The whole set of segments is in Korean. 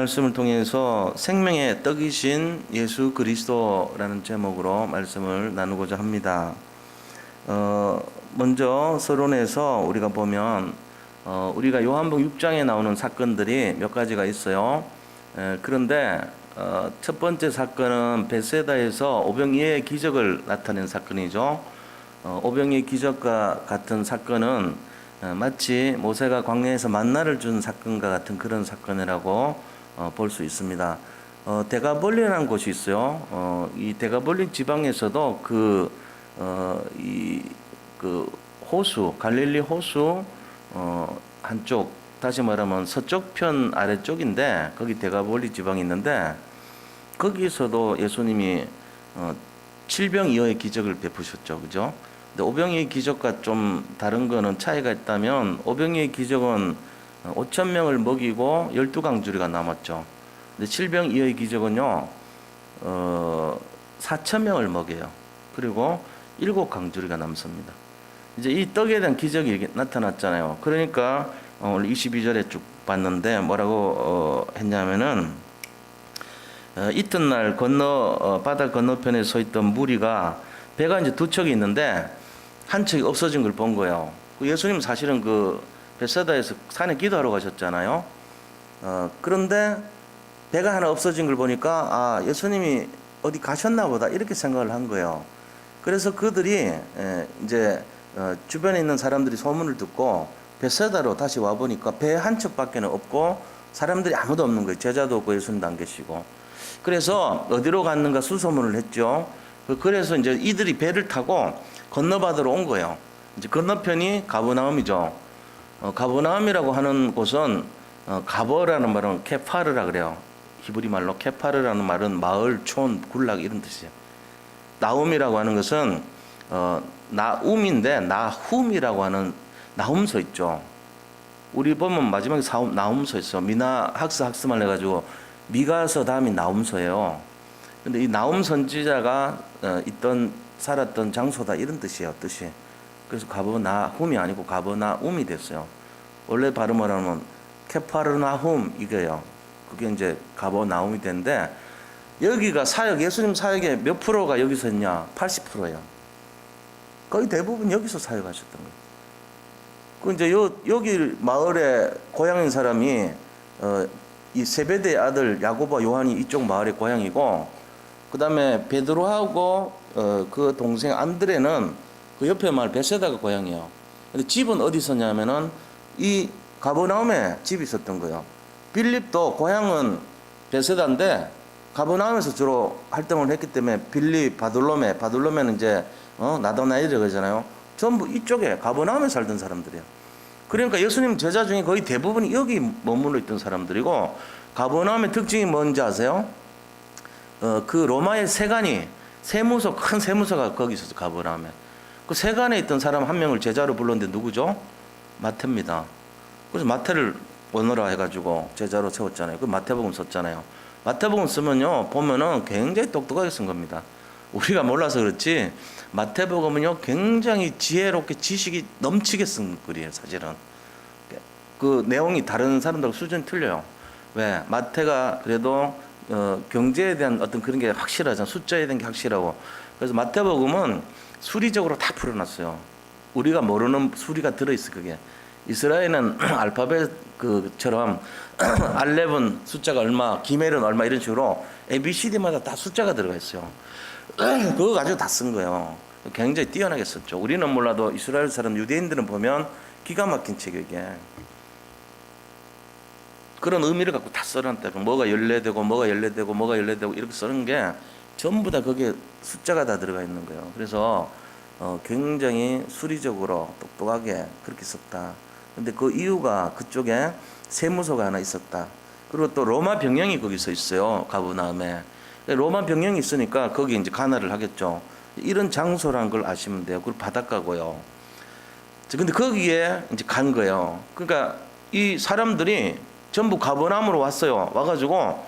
말씀을 통해서 생명의 떡이신 예수 그리스도라는 제목으로 말씀을 나누고자 합니다. 먼저 서론에서 우리가 보면 우리가 요한복음 6장에 나오는 사건들이 몇 가지가 있어요. 그런데 첫 번째 사건은 베세다에서 오병이의 기적을 나타낸 사건이죠. 오병이의 기적과 같은 사건은 마치 모세가 광야에서 만나를 준 사건과 같은 그런 사건이라고 볼 수 있습니다. 데가볼리라는 곳이 있어요. 이 데가볼리 지방에서도 이 호수, 갈릴리 호수 한쪽, 다시 말하면 서쪽 편 아래쪽인데 거기 데가볼리 지방이 있는데 거기서도 예수님이 7병2호의 기적을 베푸셨죠. 그죠? 근데 오병이의 기적과 좀 다른 거는 차이가 있다면 오병이의 기적은 5,000명을 먹이고 12강주리가 남았죠. 근데 7병2호의 기적은요 4,000명을 먹여요. 그리고 7강주리가 남습니다. 이제 이 떡에 대한 기적이 나타났잖아요. 그러니까 오늘 22절에 쭉 봤는데 뭐라고 했냐면은 이튿날 바다 건너편에 서 있던 무리가 배가 이제 두 척이 있는데 한 척이 없어진 걸 본 거예요. 예수님 사실은 베세다에서 산에 기도하러 가셨잖아요. 그런데 배가 하나 없어진 걸 보니까 예수님이 어디 가셨나 보다 이렇게 생각을 한 거예요. 그래서 그들이 이제 주변에 있는 사람들이 소문을 듣고 베세다로 다시 와 보니까 배 한 척밖에는 없고 사람들이 아무도 없는 거예요. 제자도 없고 예수님도 안 계시고. 그래서 어디로 갔는가 수소문을 했죠. 그래서 이제 이들이 배를 타고 건너바다로 온 거예요. 이제 건너편이 가버나움이죠. 가버나움이라고 하는 곳은 가버라는 말은 케파르라 그래요. 히브리 말로 케파르라는 말은 마을, 촌, 군락 이런 뜻이에요. 나움이라고 하는 것은 나움인데 나훔이라고 하는 나훔소 있죠. 우리 보면 마지막에 나훔소 있어. 미나 학습을 해가지고 미가서 다음이 나훔소예요. 근데 이 나훔 선지자가 살았던 장소다 이런 뜻이에요. 뜻이. 그래서 가버나훔이 아니고 가버나움이 됐어요. 원래 발음을 하면 케파르나훔 이거예요. 그게 이제 가버나움이 됐는데 여기가 예수님 사역의 몇 프로가 여기서 했냐? 80%예요. 거의 대부분 여기서 사역하셨던 거예요. 그 이제 여기 마을에 고향인 사람이 이 세베대의 아들 야고보와 요한이 이쪽 마을의 고향이고, 그 다음에 베드로하고 그 동생 안드레는 그 옆에 마을 베세다가 고향이에요. 근데 집은 어디 있었냐면은 이 가버나움에 집이 있었던 거예요. 빌립도 고향은 베세다인데 가버나움에서 주로 활동을 했기 때문에 빌립, 바돌로메는 이제 나도나이를 그러잖아요. 전부 이쪽에 가버나움에 살던 사람들이에요. 그러니까 예수님 제자 중에 거의 대부분이 여기 머물러 있던 사람들이고, 가버나움의 특징이 뭔지 아세요? 그 로마의 세관이 큰 세무서가 거기 있었어요. 가버나움에. 그 세관에 있던 사람 한 명을 제자로 불렀는데 누구죠? 마태입니다. 그래서 마태를 원어라 해가지고 제자로 세웠잖아요. 그 마태복음 썼잖아요. 마태복음 쓰면요 보면은 굉장히 똑똑하게 쓴 겁니다. 우리가 몰라서 그렇지 마태복음은요 굉장히 지혜롭게 지식이 넘치게 쓴 글이에요. 사실은 그 내용이 다른 사람들하고 수준이 틀려요. 왜? 마태가 그래도 경제에 대한 어떤 그런 게 확실하잖아요. 숫자에 대한 게 확실하고. 그래서 마태복음은 수리적으로 다 풀어놨어요. 우리가 모르는 수리가 들어있어. 그게 이스라엘은 알파벳처럼 알렙은 숫자가 얼마, 기멜은 얼마 이런 식으로 ABCD마다 다 숫자가 들어가 있어요. 그거 가지고 다 쓴 거예요. 굉장히 뛰어나게 썼죠. 우리는 몰라도 이스라엘 사람 유대인들은 보면 기가 막힌 책이에요. 이게. 그런 의미를 갖고 다 써놨다. 뭐가 14되고 뭐가 14되고 뭐가 14되고 이렇게 쓰는 게 전부 다 거기에 숫자가 다 들어가 있는 거예요. 그래서 굉장히 수리적으로 똑똑하게 그렇게 썼다. 근데 그 이유가 그쪽에 세무소가 하나 있었다. 그리고 또 로마 병영이 거기서 있어요. 가버나움에. 로마 병영이 있으니까 거기 이제 간화를 하겠죠. 이런 장소라는 걸 아시면 돼요. 그리고 바닷가고요. 근데 거기에 이제 간 거예요. 그러니까 이 사람들이 전부 가버나움으로 왔어요. 와가지고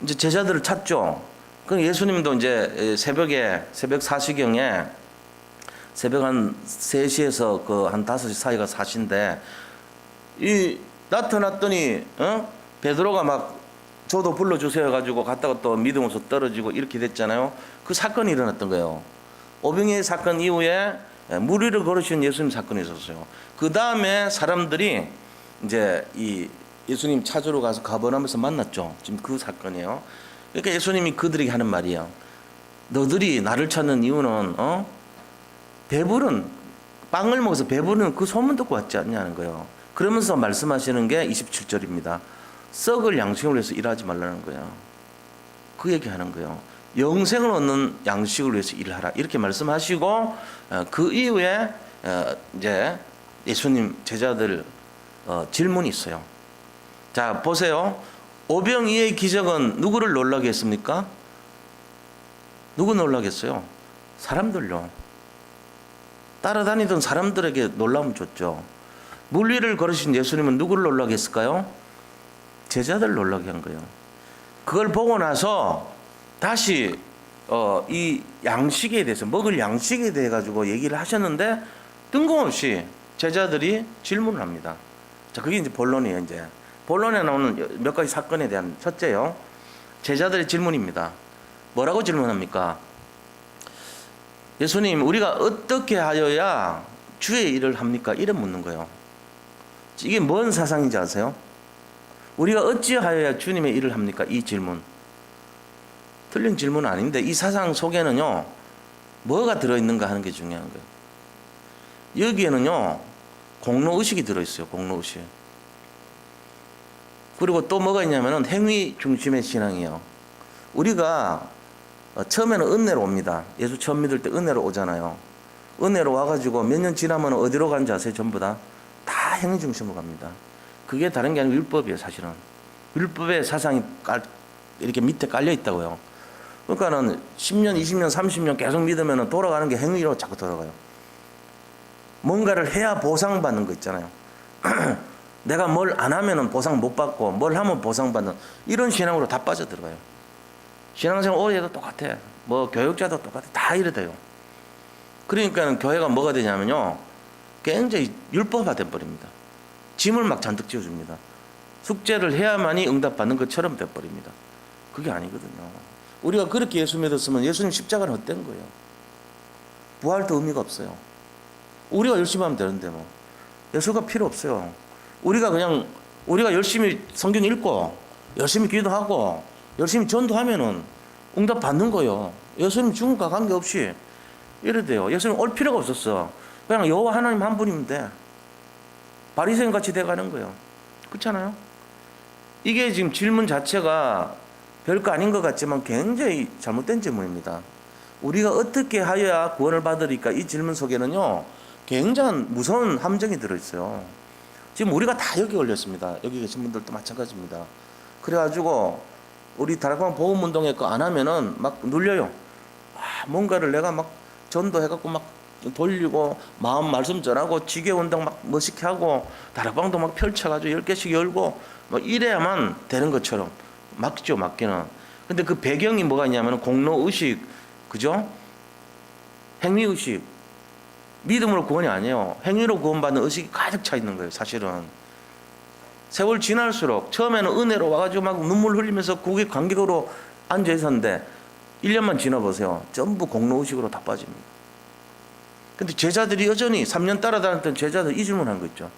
이제 제자들을 찾죠. 그 예수님도 이제 새벽 4시경에 새벽 한 3시에서 한 5시 사이가 사시인데 나타났더니 베드로가 막 저도 불러주세요 해가지고 갔다가 또 믿음으로서 떨어지고 이렇게 됐잖아요. 그 사건이 일어났던 거예요. 오병이의 사건 이후에 무리를 걸으신 예수님 사건이 있었어요. 그 다음에 사람들이 이제 이 예수님 찾으러 가서 가버나움에서 만났죠. 지금 그 사건이에요. 그러니까 예수님이 그들에게 하는 말이에요. 너들이 나를 찾는 이유는 배부른 빵을 먹어서 배부른 그 소문 듣고 왔지 않냐는 거예요. 그러면서 말씀하시는 게 27절입니다. 썩을 양식을 위해서 일하지 말라는 거예요. 그 얘기하는 거예요. 영생을 얻는 양식을 위해서 일하라 이렇게 말씀하시고 그 이후에 이제 예수님 제자들 질문이 있어요. 자 보세요. 오병이의 기적은 누구를 놀라게 했습니까? 누구 놀라게 했어요? 사람들요. 따라다니던 사람들에게 놀라움을 줬죠. 물리를 걸으신 예수님은 누구를 놀라게 했을까요? 제자들 놀라게 한 거예요. 그걸 보고 나서 다시 이 양식에 대해서 먹을 양식에 대해 가지고 얘기를 하셨는데 뜬금없이 제자들이 질문을 합니다. 자, 그게 이제 본론이에요. 이제 본론에 나오는 몇 가지 사건에 대한 첫째요. 제자들의 질문입니다. 뭐라고 질문합니까? 예수님, 우리가 어떻게 하여야 주의 일을 합니까? 이래 묻는 거예요. 이게 뭔 사상인지 아세요? 우리가 어찌하여야 주님의 일을 합니까? 이 질문. 틀린 질문은 아닌데 이 사상 속에는요. 뭐가 들어있는가 하는 게 중요한 거예요. 여기에는요. 공로의식이 들어있어요. 공로의식. 그리고 또 뭐가 있냐면은 행위 중심의 신앙이에요. 우리가 처음에는 은혜로 옵니다. 예수 처음 믿을 때 은혜로 오잖아요. 은혜로 와가지고 몇 년 지나면 어디로 가는지 아세요? 전부 다 행위 중심으로 갑니다. 그게 다른 게 아니고 율법이에요. 사실은 율법의 사상이 이렇게 밑에 깔려 있다고요. 그러니까는 10년, 20년, 30년 계속 믿으면 돌아가는 게 행위로 자꾸 돌아가요. 뭔가를 해야 보상받는 거 있잖아요. 내가 뭘 안 하면 보상 못 받고 뭘 하면 보상받는 이런 신앙으로 다 빠져들어가요. 신앙생활 오래 해도 똑같아. 뭐 교육자도 똑같아. 다 이래 돼요. 그러니까 교회가 뭐가 되냐면요. 굉장히 율법화 돼버립니다. 짐을 막 잔뜩 지어줍니다. 숙제를 해야만이 응답받는 것처럼 돼버립니다. 그게 아니거든요. 우리가 그렇게 예수 믿었으면 예수님 십자가는 헛된 거예요. 부활도 의미가 없어요. 우리가 열심히 하면 되는데 뭐. 예수가 필요 없어요. 우리가 열심히 성경 읽고 열심히 기도하고 열심히 전도하면은 응답 받는 거예요. 예수님 죽음과 관계없이 이래 돼요. 예수님 올 필요가 없었어. 그냥 여호와 하나님 한 분이면 돼. 바리새인 같이 돼가는 거예요. 그렇잖아요. 이게 지금 질문 자체가 별거 아닌 것 같지만 굉장히 잘못된 질문입니다. 우리가 어떻게 하여야 구원을 받으리까 이 질문 속에는요 굉장한 무서운 함정이 들어있어요. 지금 우리가 다 여기 올렸습니다. 여기 계신 분들도 마찬가지입니다. 그래가지고 우리 다락방 보험운동회 거 안 하면은 막 눌려요. 뭔가를 내가 막 전도해갖고 막 돌리고 마음 말씀 전하고 지교운동 막 멋있게 하고 다락방도 막 펼쳐가지고 10개씩 열고 뭐 이래야만 되는 것처럼 막죠. 막기는. 근데 그 배경이 뭐가 있냐면 공로의식, 그죠? 행위의식. 믿음으로 구원이 아니에요. 행위로 구원받는 의식이 가득 차 있는 거예요. 사실은 세월 지날수록 처음에는 은혜로 와가지고 막 눈물 흘리면서 그게 관객으로 앉아 있었는데 1년만 지나보세요. 전부 공로의식으로 다 빠집니다. 근데 제자들이 여전히 3년 따라다녔던 제자들 이 질문한 거 있죠.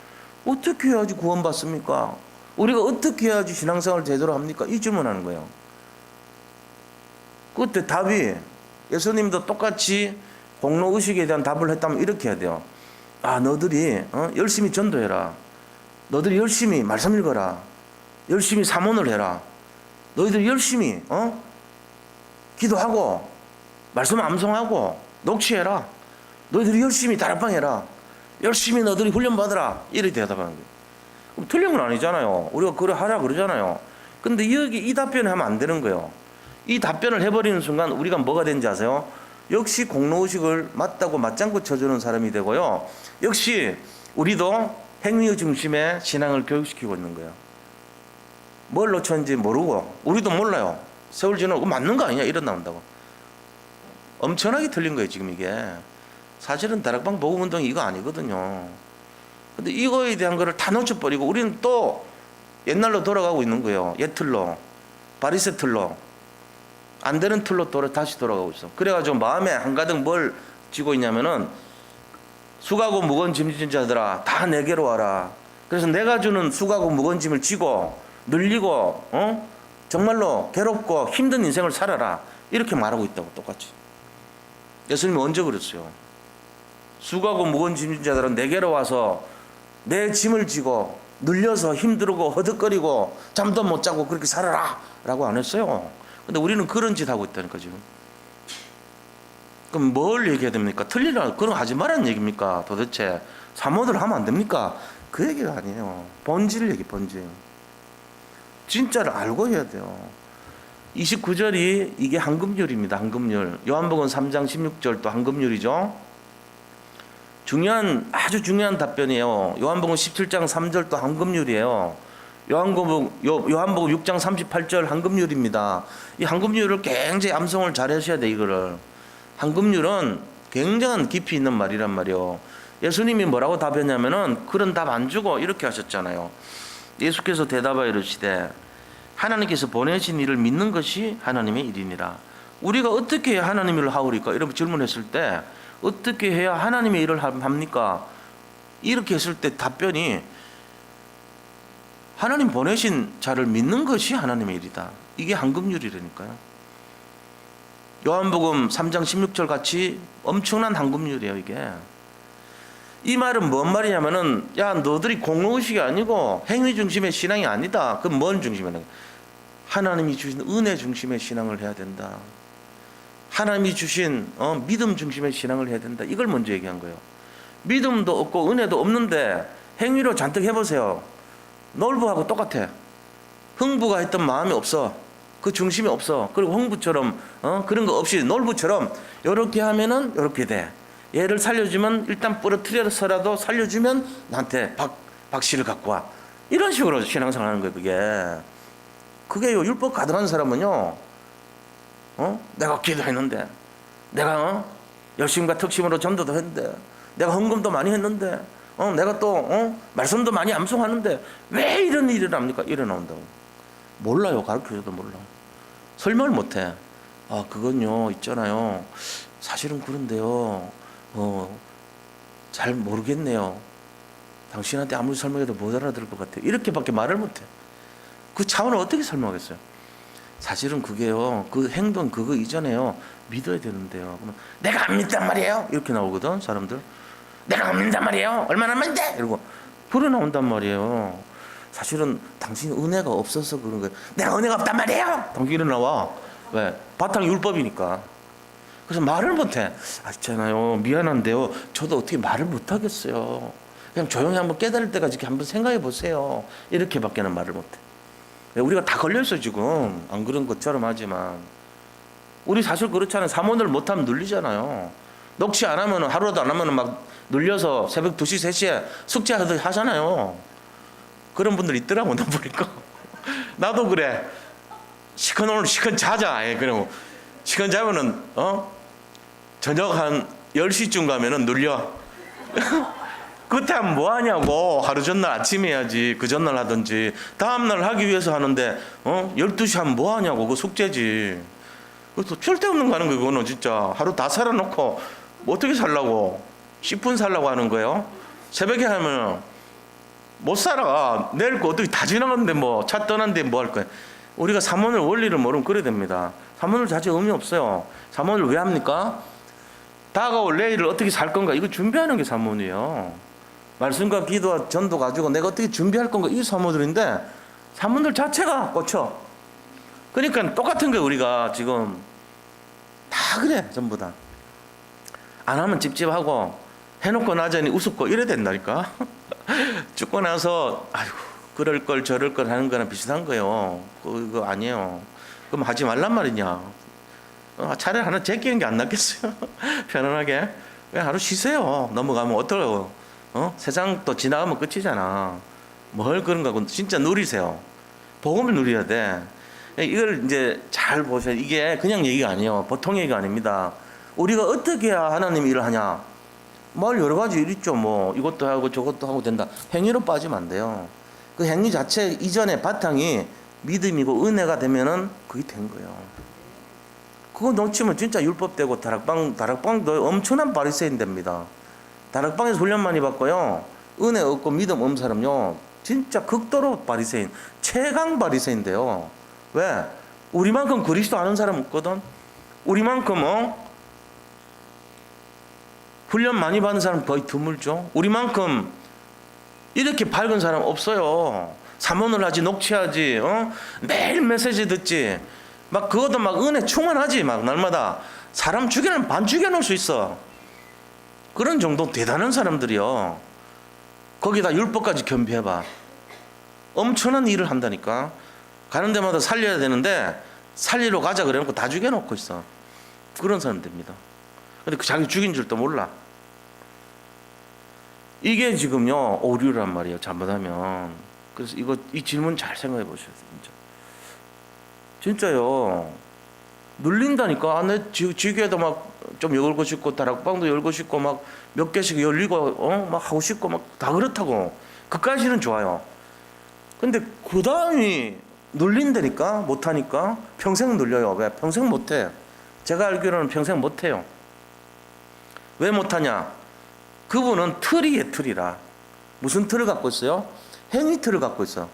어떻게 해야지 구원받습니까? 우리가 어떻게 해야지 신앙생활을 제대로 합니까? 이 질문하는 거예요. 그때 답이 예수님도 똑같이 공로의식에 대한 답을 했다면 이렇게 해야 돼요. 너들이 열심히 전도해라. 너희들이 열심히 말씀 읽어라. 열심히 사모를 해라. 너희들이 열심히 기도하고 말씀 암송하고 녹취해라. 너희들이 열심히 다락방 해라. 열심히 너희들이 훈련받으라. 이렇게 대답하는 거예요. 그럼 틀린 건 아니잖아요. 우리가 그래 하라 그러잖아요. 근데 여기 이 답변을 하면 안 되는 거예요. 이 답변을 해버리는 순간 우리가 뭐가 되는지 아세요? 역시 공로의식을 맞다고 맞장구 쳐주는 사람이 되고요. 역시 우리도 행위 중심의 신앙을 교육시키고 있는 거예요. 뭘 놓쳤는지 모르고 우리도 몰라요. 세월 지나고 맞는 거 아니냐 이런 나온다고. 엄청나게 틀린 거예요. 지금 이게. 사실은 다락방 복음운동이 이거 아니거든요. 근데 이거에 대한 거를 다 놓쳐버리고 우리는 또 옛날로 돌아가고 있는 거예요. 옛틀로. 바리새 틀로 안 되는 틀로 다시 돌아가고 있어. 그래가지고 마음에 한가득 뭘 쥐고 있냐면은 수고하고 무거운 짐 진 자들아 다 내게로 와라. 그래서 내가 주는 수고하고 무거운 짐을 지고 늘리고 정말로 괴롭고 힘든 인생을 살아라. 이렇게 말하고 있다고 똑같이. 예수님이 언제 그랬어요? 수고하고 무거운 짐 진 자들은 내게로 와서 내 짐을 지고 늘려서 힘들고 허덕거리고 잠도 못 자고 그렇게 살아라 라고 안 했어요. 근데 우리는 그런 짓 하고 있다니까 지금. 그럼 뭘 얘기해야 됩니까? 틀리라 그런 거 하지 말라는 얘기입니까? 도대체 사모들 하면 안 됩니까? 그 얘기가 아니에요. 본질 얘기, 본질. 진짜를 알고 해야 돼요. 29절이 이게 한금률입니다. 한금률. 요한복음 3장 16절도 한금률이죠. 아주 중요한 답변이에요. 요한복음 17장 3절도 한금률이에요. 요한복음 6장 38절 한금률입니다. 이 한금률을 굉장히 암송을 잘 하셔야 돼. 이거를. 한금률은 굉장한 깊이 있는 말이란 말이에요. 예수님이 뭐라고 답했냐면은 그런 답 안 주고 이렇게 하셨잖아요. 예수께서 대답하여 이르시되 하나님께서 보내신 이를 믿는 것이 하나님의 일이니라. 우리가 어떻게 해야 하나님의 일을 하오리까? 이렇게 질문했을 때 어떻게 해야 하나님의 일을 합니까? 이렇게 했을 때 답변이 하나님 보내신 자를 믿는 것이 하나님의 일이다. 이게 한금률이라니까요. 요한복음 3장 16절 같이 엄청난 한금률이에요. 이게. 이 말은 뭔 말이냐면은 야 너들이 공로의식이 아니고 행위 중심의 신앙이 아니다. 그럼 뭔 중심이냐? 하나님이 주신 은혜 중심의 신앙을 해야 된다. 하나님이 주신 믿음 중심의 신앙을 해야 된다. 이걸 먼저 얘기한 거예요. 믿음도 없고 은혜도 없는데 행위로 잔뜩 해보세요. 놀부하고 똑같아. 흥부가 했던 마음이 없어. 그 중심이 없어. 그리고 흥부처럼 그런 거 없이 놀부처럼 이렇게 하면은 이렇게 돼. 얘를 살려주면 일단 부러뜨려서라도 살려주면 나한테 박씨를 갖고 와. 이런 식으로 신앙생활 하는 거예요. 그게요. 율법 가득한 사람은요. 내가 기도했는데 내가 열심과 특심으로 전도도 했는데 내가 헌금도 많이 했는데 내가 또 말씀도 많이 암송하는데 왜 이런 일이 일어납니까? 일어나온다고. 몰라요. 가르쳐줘도 몰라. 설명을 못해. 아 그건요 있잖아요. 사실은 그런데요. 잘 모르겠네요. 당신한테 아무리 설명해도 못 알아들을 것 같아요. 이렇게밖에 말을 못해. 그 차원을 어떻게 설명하겠어요? 사실은 그게요. 그 행동 그거 이전에요. 믿어야 되는데요. 그러면 내가 안 믿단 말이에요. 이렇게 나오거든 사람들. 내가 안 믿단 말이에요. 얼마나 믿대? 이러고 그래 나온단 말이에요. 사실은 당신 은혜가 없어서 그런 거예요. 내가 은혜가 없단 말이에요. 당신은 나와. 왜? 바탕 율법이니까. 그래서 말을 못해. 있잖아요. 미안한데요. 저도 어떻게 말을 못하겠어요. 그냥 조용히 한번 깨달을 때까지 한번 생각해 보세요. 이렇게밖에는 말을 못해. 우리가 다 걸려있어 지금. 안 그런 것처럼 하지만 우리 사실 그렇잖아요. 사모를 못하면 눌리잖아요. 녹취 안 하면 하루라도 안 하면 막 눌려서 새벽 2시 3시에 숙제하듯 하잖아요. 그런 분들 있더라고. 나 보니까 나도 그래. 오늘 시큰 자자. 그러고 시간 자면은 저녁 한 10시쯤 가면은 눌려. 그때 하면 뭐 하냐고. 하루 전날 아침에 해야지. 그 전날 하든지. 다음날 하기 위해서 하는데 12시 하면 뭐 하냐고. 그거 숙제지. 그것도 절대 없는 거 하는 거 그거는 진짜. 하루 다 살아놓고 뭐 어떻게 살라고. 10분 살라고 하는 거예요. 새벽에 하면 못 살아. 내일 거 어떻게 다 지나갔는데 뭐 차 떠났는데 뭐 할 거야. 우리가 사모늘 원리를 모르면 그래야 됩니다. 사모늘 자체 의미 없어요. 사모늘 왜 합니까? 다가올 내일을 어떻게 살 건가 이거 준비하는 게 사모늘이에요. 말씀과 기도와 전도 가지고 내가 어떻게 준비할 건가 이 사모들인데 사모들 자체가 꽂혀. 그러니까 똑같은 게 우리가 지금 다 그래 전부 다. 안 하면 찝찝하고 해놓고 나자니 우습고 이래야 된다니까. 죽고 나서 아이고 그럴 걸 저럴 걸 하는 거랑 비슷한 거예요. 그거 아니에요. 그럼 하지 말란 말이냐. 차라리 하나 제끼는 게 안 낫겠어요. 편안하게 그냥 하루 쉬세요. 넘어가면 어떠려고. 세상 또 지나가면 끝이잖아. 뭘 그런 거고 진짜 누리세요. 복음을 누려야 돼. 이걸 이제 잘 보세요. 이게 그냥 얘기가 아니에요. 보통 얘기가 아닙니다. 우리가 어떻게 해야 하나님 일을 하냐. 말 여러 가지 일 있죠. 뭐 이것도 하고 저것도 하고 된다. 행위로 빠지면 안 돼요. 그 행위 자체 이전에 바탕이 믿음이고 은혜가 되면은 그게 된 거예요. 그거 놓치면 진짜 율법되고 다락방도 엄청난 바리새인 됩니다. 다락방에서 훈련 많이 받고요. 은혜 없고 믿음 없는 사람요. 진짜 극도로 바리새인, 최강 바리새인데요. 왜? 우리만큼 그리스도 아는 사람 없거든. 우리만큼 훈련 많이 받은 사람 거의 드물죠. 우리만큼 이렇게 밝은 사람 없어요. 사모를 하지, 녹취하지, 매일 메시지 듣지. 막 그것도 막 은혜 충만하지. 막 날마다 사람 죽이는 반 죽여놓을 수 있어. 그런 정도 대단한 사람들이요. 거기다 율법까지 겸비해봐. 엄청난 일을 한다니까. 가는 데마다 살려야 되는데 살리러 가자 그래놓고 다 죽여놓고 있어. 그런 사람 됩니다. 근데 그 자기 죽인 줄도 몰라. 이게 지금요 오류란 말이에요. 잘못하면. 그래서 이 질문 잘 생각해 보셔야 돼요. 진짜요. 눌린다니까. 내 지교회도 막 좀 열고 싶고 다락방도 열고 싶고 막 몇 개씩 열리고 막 하고 싶고 막 다 그렇다고. 그까지는 좋아요. 근데 그 다음이 눌린다니까. 못하니까 평생 눌려요. 왜? 평생 못해. 제가 알기로는 평생 못해요. 왜 못하냐? 그분은 틀이에 틀이라. 무슨 틀을 갖고 있어요? 행위 틀을 갖고 있어.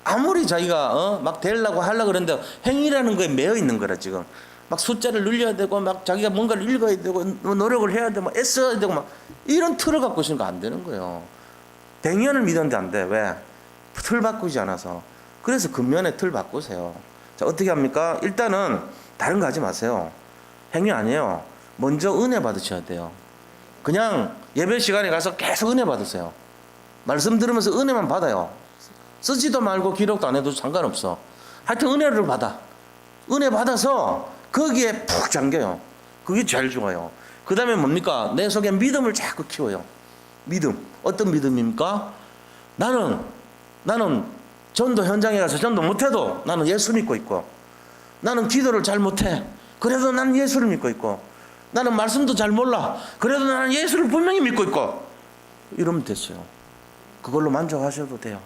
아무리 자기가 막 되려고 하려고 그러는데 행위라는 거에 매여 있는 거라. 지금 막 숫자를 눌려야 되고 막 자기가 뭔가를 읽어야 되고 노력을 해야 되고 막 애써야 되고 막 이런 틀을 갖고 있으니까 안 되는 거예요. 대년을 믿었는데 안 돼. 왜? 틀 바꾸지 않아서. 그래서 근면에 틀 바꾸세요. 자, 어떻게 합니까? 일단은 다른 거 하지 마세요. 행위 아니에요. 먼저 은혜 받으셔야 돼요. 그냥 예배 시간에 가서 계속 은혜 받으세요. 말씀 들으면서 은혜만 받아요. 쓰지도 말고 기록도 안 해도 상관없어. 하여튼 은혜를 받아. 은혜 받아서 거기에 푹 잠겨요. 그게 제일 좋아요. 그 다음에 뭡니까? 내 속에 믿음을 자꾸 키워요. 믿음. 어떤 믿음입니까? 나는 전도 현장에 가서 전도 못해도 나는 예수 믿고 있고, 나는 기도를 잘 못해. 그래도 나는 예수를 믿고 있고, 나는 말씀도 잘 몰라. 그래도 나는 예수를 분명히 믿고 있고. 이러면 됐어요. 그걸로 만족하셔도 돼요.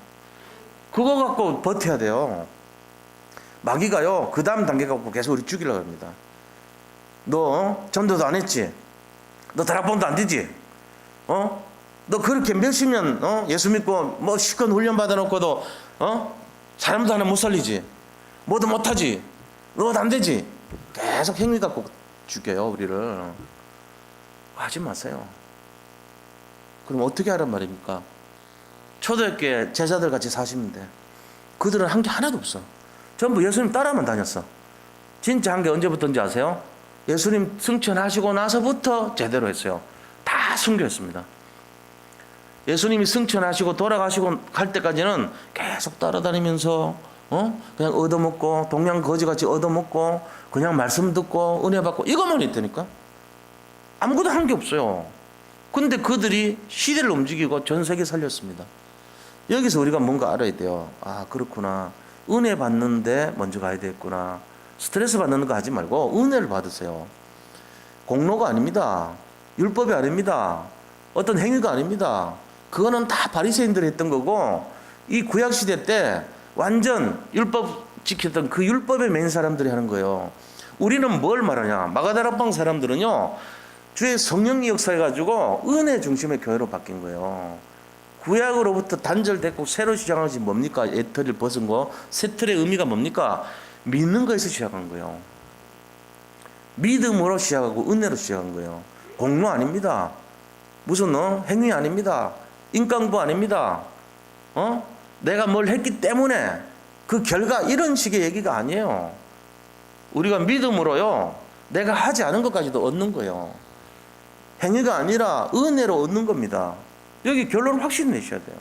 그거 갖고 버텨야 돼요. 마귀가요, 그 다음 단계 갖고 계속 우리 죽이려고 합니다. 너 전도도 안 했지? 너 다락방도 안 되지? 너 그렇게 몇십 년 예수 믿고 뭐 시컷 훈련 받아놓고도 사람도 하나 못 살리지? 뭐도 못하지? 너도 안 되지? 계속 행위 갖고 죽여요, 우리를. 하지 마세요. 그럼 어떻게 하란 말입니까? 초대교회 제자들 같이 사시면 돼. 그들은 한 게 하나도 없어. 전부 예수님 따라만 다녔어. 진짜 한 게 언제부터인지 아세요? 예수님 승천하시고 나서부터 제대로 했어요. 다 순교했습니다. 예수님이 승천하시고 돌아가시고 갈 때까지는 계속 따라다니면서 그냥 얻어먹고 동양 거지같이 얻어먹고 그냥 말씀 듣고 은혜 받고 이것만 했다니까. 아무것도 한 게 없어요. 근데 그들이 시대를 움직이고 전 세계 살렸습니다. 여기서 우리가 뭔가 알아야 돼요. 아, 그렇구나. 은혜 받는데 먼저 가야 되겠구나. 스트레스 받는 거 하지 말고 은혜를 받으세요. 공로가 아닙니다. 율법이 아닙니다. 어떤 행위가 아닙니다. 그거는 다 바리새인들이 했던 거고, 이 구약시대 때 완전 율법 지켰던 그 율법에 맨 사람들이 하는 거예요. 우리는 뭘 말하냐? 마가다락방 사람들은요, 주의 성령이 역사해가지고 은혜 중심의 교회로 바뀐 거예요. 구약으로부터 단절됐고 새로 시작한 것이 뭡니까? 옛틀을 벗은 거. 새 틀의 의미가 뭡니까? 믿는 거에서 시작한 거예요. 믿음으로 시작하고 은혜로 시작한 거예요. 공로 아닙니다. 무슨 행위 아닙니다. 인강부 아닙니다. 내가 뭘 했기 때문에 그 결과, 이런 식의 얘기가 아니에요. 우리가 믿음으로요, 내가 하지 않은 것까지도 얻는 거예요. 행위가 아니라 은혜로 얻는 겁니다. 여기 결론을 확실히 내셔야 돼요.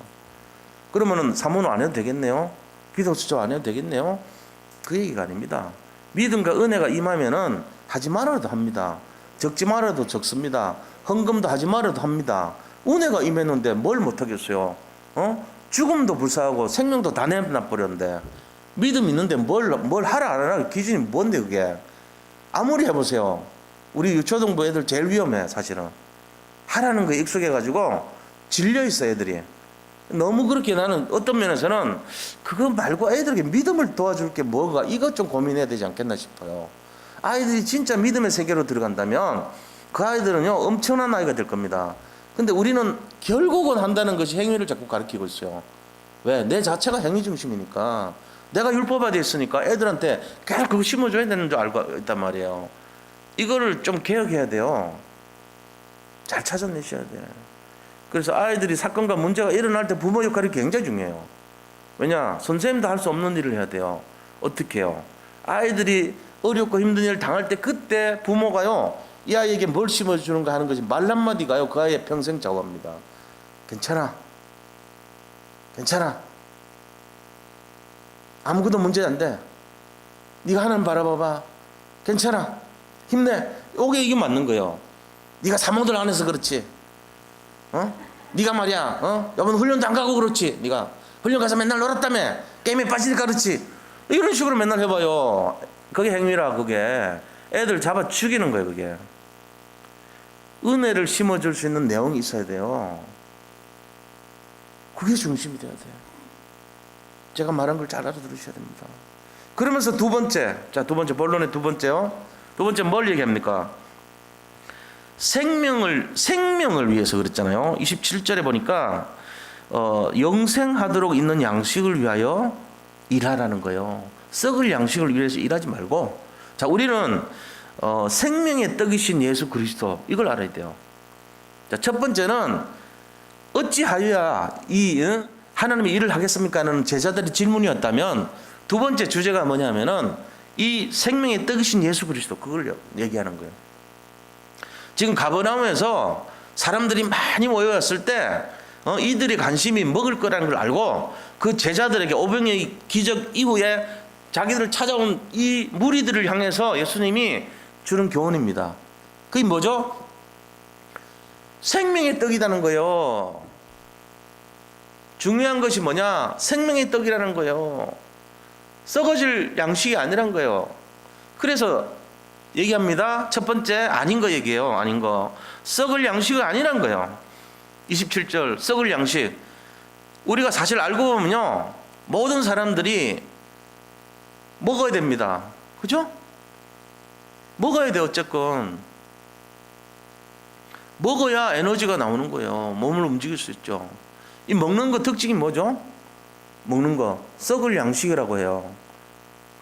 그러면은 사모는 안 해도 되겠네요. 기도 수첩 안 해도 되겠네요. 그 얘기가 아닙니다. 믿음과 은혜가 임하면은 하지 말아도 합니다. 적지 말아도 적습니다. 헌금도 하지 말아도 합니다. 은혜가 임했는데 뭘 못하겠어요? 죽음도 불사하고 생명도 다 내놔버렸는데 믿음 있는데 뭘 하라 안 하라 기준이 뭔데 그게? 아무리 해보세요. 우리 유초등부 애들 제일 위험해. 사실은 하라는 거에 익숙해가지고 질려있어 애들이. 너무 그렇게 나는 어떤 면에서는 그거 말고 애들에게 믿음을 도와줄 게 뭐가, 이것 좀 고민해야 되지 않겠나 싶어요. 아이들이 진짜 믿음의 세계로 들어간다면 그 아이들은요 엄청난 아이가 될 겁니다. 근데 우리는 결국은 한다는 것이 행위를 자꾸 가르치고 있어요. 왜? 내 자체가 행위 중심이니까. 내가 율법화되어 있으니까 애들한테 계속 그거 심어줘야 되는 줄 알고 있단 말이에요. 이거를 좀 개혁해야 돼요. 잘 찾아내셔야 돼. 그래서 아이들이 사건과 문제가 일어날 때 부모 역할이 굉장히 중요해요. 왜냐? 선생님도 할 수 없는 일을 해야 돼요. 어떻게 해요? 아이들이 어렵고 힘든 일을 당할 때 그때 부모가요 이 아이에게 뭘 심어주는가 하는 것이 말 한마디가요 그 아이의 평생 좌우합니다. 괜찮아, 괜찮아, 아무것도 문제 안 돼, 네가 하나님 바라봐봐, 괜찮아, 힘내. 이게 맞는 거예요. 네가 사모들 안 해서 그렇지, 네가 말이야, 이번 훈련도 안 가고 그렇지, 네가 훈련 가서 맨날 놀았다며, 게임에 빠지니까 그렇지, 이런 식으로 맨날 해봐요. 그게 행위라. 그게 애들 잡아 죽이는 거예요. 그게 은혜를 심어줄 수 있는 내용이 있어야 돼요. 그게 중심이 돼야 돼요. 제가 말한 걸 잘 알아들으셔야 됩니다. 그러면서 두 번째, 본론의 두 번째요. 두 번째 뭘 얘기합니까? 생명을 위해서 그랬잖아요. 27절에 보니까 영생하도록 있는 양식을 위하여 일하라는 거예요. 썩을 양식을 위해서 일하지 말고, 자, 우리는 생명의 떡이신 예수 그리스도, 이걸 알아야 돼요. 자, 첫 번째는 어찌하여야 이 하나님의 일을 하겠습니까 하는 제자들의 질문이었다면, 두 번째 주제가 뭐냐면은 이 생명의 떡이신 예수 그리스도, 그걸 얘기하는 거예요. 지금 가버나움에서 사람들이 많이 모여왔을 때 이들의 관심이 먹을 거라는 걸 알고 그 제자들에게 오병이의 기적 이후에 자기들을 찾아온 이 무리들을 향해서 예수님이 주는 교훈입니다. 그게 뭐죠? 생명의 떡이라는 거예요. 중요한 것이 뭐냐? 생명의 떡이라는 거예요. 썩어질 양식이 아니란 거예요. 그래서 얘기합니다. 첫 번째, 아닌 거 얘기해요. 아닌 거. 썩을 양식은 아니란 거예요. 27절, 썩을 양식. 우리가 사실 알고 보면요, 모든 사람들이 먹어야 됩니다. 그죠? 먹어야 돼. 어쨌건 먹어야 에너지가 나오는 거예요. 몸을 움직일 수 있죠. 이 먹는 거 특징이 뭐죠? 먹는 거 썩을 양식이라고 해요.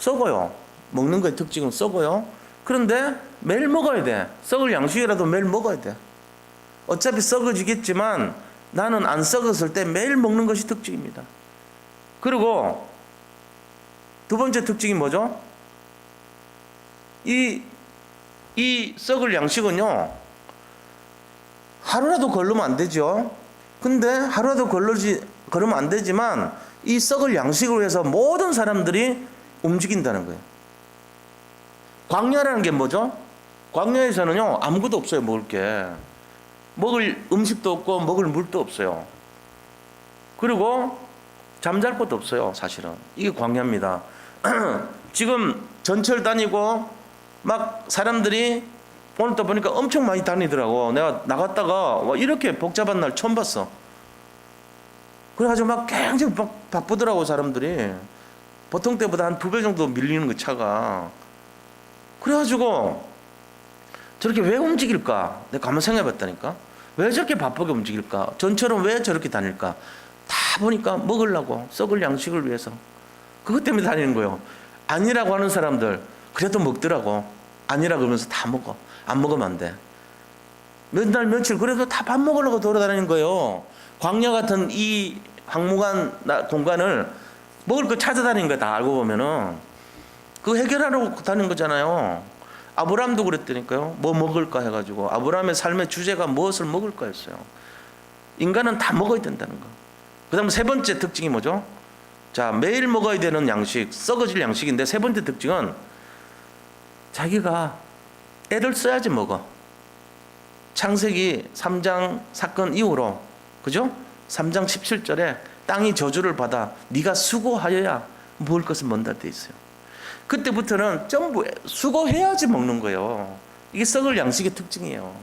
썩어요. 먹는 거의 특징은 썩어요. 그런데 매일 먹어야 돼. 썩을 양식이라도 매일 먹어야 돼. 어차피 썩어지겠지만 나는 안 썩었을 때 매일 먹는 것이 특징입니다. 그리고 두 번째 특징이 뭐죠? 이 썩을 양식은요, 하루라도 걸르면 안 되죠. 근데 하루라도 걸으면 안 되지만 이 썩을 양식을 위해서 모든 사람들이 움직인다는 거예요. 광야라는 게 뭐죠? 광야에서는요, 아무것도 없어요. 먹을 게. 먹을 음식도 없고 먹을 물도 없어요. 그리고 잠잘 곳도 없어요. 사실은 이게 광야입니다. 지금 전철 다니고 막 사람들이 오늘 또 보니까 엄청 많이 다니더라고. 내가 나갔다가 이렇게 복잡한 날 처음 봤어. 그래가지고 막 굉장히 막 바쁘더라고. 사람들이 보통 때보다 한 2배 정도 밀리는 거, 차가. 그래가지고 저렇게 왜 움직일까? 내가 가만 생각해봤다니까. 왜 저렇게 바쁘게 움직일까? 전철은 왜 저렇게 다닐까? 다 보니까 먹으려고, 썩을 양식을 위해서. 그것 때문에 다니는 거예요. 아니라고 하는 사람들 그래도 먹더라고. 아니라 그러면서 다 먹어. 안 먹으면 안 돼. 몇 날 며칠 그래도 다 밥 먹으려고 돌아다니는 거예요. 광야 같은 이 황무한 공간을 먹을 거 찾아다니는 거야. 다 알고 보면은 그거 해결하려고 다니는 거잖아요. 아브라함도 그랬다니까요. 뭐 먹을까 해가지고 아브라함의 삶의 주제가 무엇을 먹을까였어요. 인간은 다 먹어야 된다는 거. 그 다음 세 번째 특징이 뭐죠? 자, 매일 먹어야 되는 양식, 썩어질 양식인데, 세 번째 특징은 자기가 애를 써야지 먹어. 창세기 3장 사건 이후로, 그죠? 3장 17절에 땅이 저주를 받아 네가 수고하여야 먹을 것을 먼다 돼 있어요. 그때부터는 전부 수고해야지 먹는 거예요. 이게 썩을 양식의 특징이에요.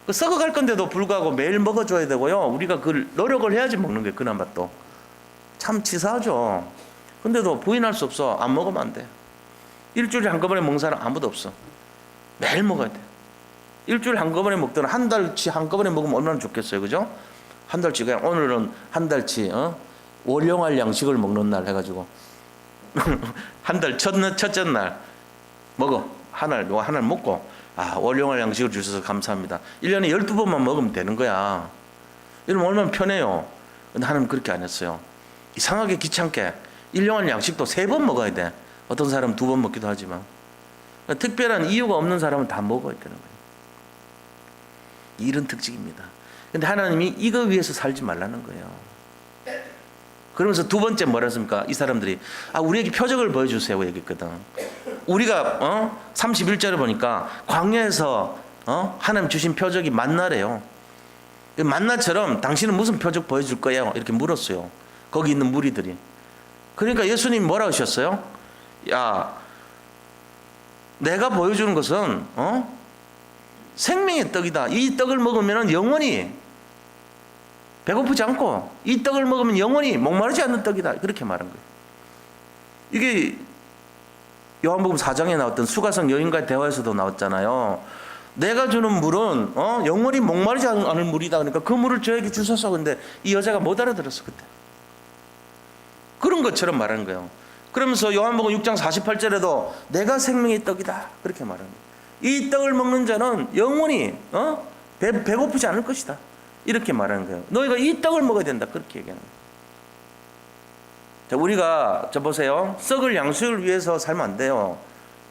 그 썩어갈 건데도 불구하고 매일 먹어줘야 되고요. 우리가 그 노력을 해야지 먹는 거예요. 그나마 또. 참 치사하죠. 근데도 부인할 수 없어. 안 먹으면 안 돼. 일주일에 한꺼번에 먹는 사람 아무도 없어. 매일 먹어야 돼. 일주일에 한꺼번에 먹든 한 달치 한꺼번에 먹으면 얼마나 좋겠어요. 그죠? 한 달치 그냥 오늘은 한 달치 월용할 양식을 먹는 날 해가지고 한 달 첫째 날 먹어. 하나를 먹고 월용할 양식을 주셔서 감사합니다. 1년에 12번만 먹으면 되는 거야. 이러면 얼마나 편해요. 근데 하나님 그렇게 안 했어요. 이상하게 귀찮게 일용할 양식도 3번 먹어야 돼. 어떤 사람은 2번 먹기도 하지만. 그러니까 특별한 이유가 없는 사람은 다 먹어야 되는 거예요. 이런 특징입니다. 근데 하나님이 이거 위해서 살지 말라는 거예요. 그러면서 두 번째 뭐라 했습니까? 이 사람들이 우리에게 표적을 보여주세요 얘기했거든. 우리가 31절에 보니까 광야에서 하나님 주신 표적이 만나래요. 만나처럼 당신은 무슨 표적 보여줄 거예요? 이렇게 물었어요. 거기 있는 무리들이. 그러니까 예수님 뭐라 하셨어요? 야, 내가 보여주는 것은 생명의 떡이다. 이 떡을 먹으면 영원히 배고프지 않고 이 떡을 먹으면 영원히 목마르지 않는 떡이다. 그렇게 말한 거예요. 이게 요한복음 4장에 나왔던 수가성 여인과의 대화에서도 나왔잖아요. 내가 주는 물은 영원히 목마르지 않을 물이다. 그러니까 그 물을 저에게 주소서. 근데 이 여자가 못 알아들었어 그때. 그런 것처럼 말하는 거예요. 그러면서 요한복음 6장 48절에도 내가 생명의 떡이다. 그렇게 말하는 거예요. 이 떡을 먹는 자는 영원히 배고프지 않을 것이다. 이렇게 말하는 거예요. 너희가 이 떡을 먹어야 된다. 그렇게 얘기하는 거예요. 자, 우리가 보세요. 썩을 양식을 위해서 살면 안 돼요.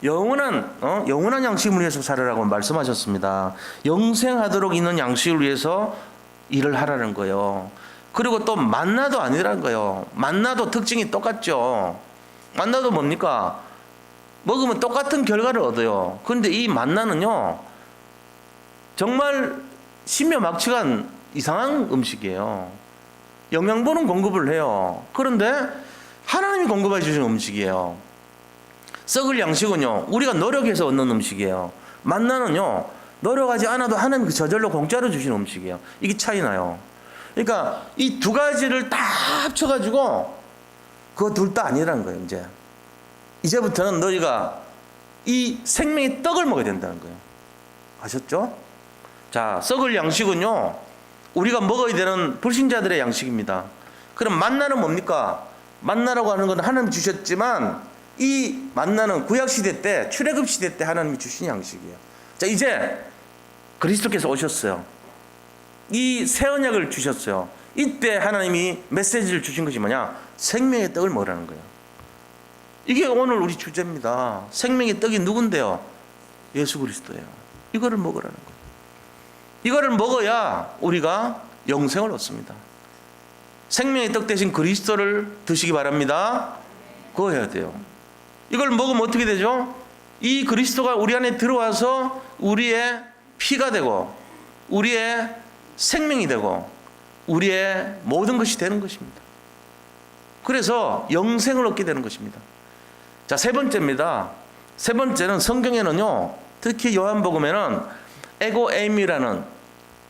영원한 양식을 위해서 살으라고 말씀하셨습니다. 영생하도록 있는 양식을 위해서 일을 하라는 거예요. 그리고 또 만나도 아니라는 거예요. 만나도 특징이 똑같죠. 만나도 뭡니까? 먹으면 똑같은 결과를 얻어요. 그런데 이 만나는요, 정말 신묘막측한 이상한 음식이에요. 영양분은 공급을 해요. 그런데 하나님이 공급해 주신 음식이에요. 썩을 양식은요, 우리가 노력해서 얻는 음식이에요. 만나는요, 노력하지 않아도 하나님이 저절로 공짜로 주신 음식이에요. 이게 차이 나요. 그러니까 이 두 가지를 다 합쳐가지고 그거 둘 다 아니라는 거예요. 이제부터는 너희가 이 생명의 떡을 먹어야 된다는 거예요. 아셨죠? 자, 썩을 양식은요, 우리가 먹어야 되는 불신자들의 양식입니다. 그럼 만나는 뭡니까? 만나라고 하는 건 하나님이 주셨지만 이 만나는 구약시대 때, 출애굽시대 때 하나님이 주신 양식이에요. 자, 이제 그리스도께서 오셨어요. 이 새 언약을 주셨어요. 이때 하나님이 메시지를 주신 것이 뭐냐? 생명의 떡을 먹으라는 거예요. 이게 오늘 우리 주제입니다. 생명의 떡이 누군데요? 예수 그리스도예요. 이거를 먹으라는 거예요. 이거를 먹어야 우리가 영생을 얻습니다. 생명의 떡 대신 그리스도를 드시기 바랍니다. 그거 해야 돼요. 이걸 먹으면 어떻게 되죠? 이 그리스도가 우리 안에 들어와서 우리의 피가 되고 우리의 생명이 되고 우리의 모든 것이 되는 것입니다. 그래서 영생을 얻게 되는 것입니다. 자, 세 번째입니다. 세 번째는 성경에는요, 특히 요한복음에는 에고 에이미라는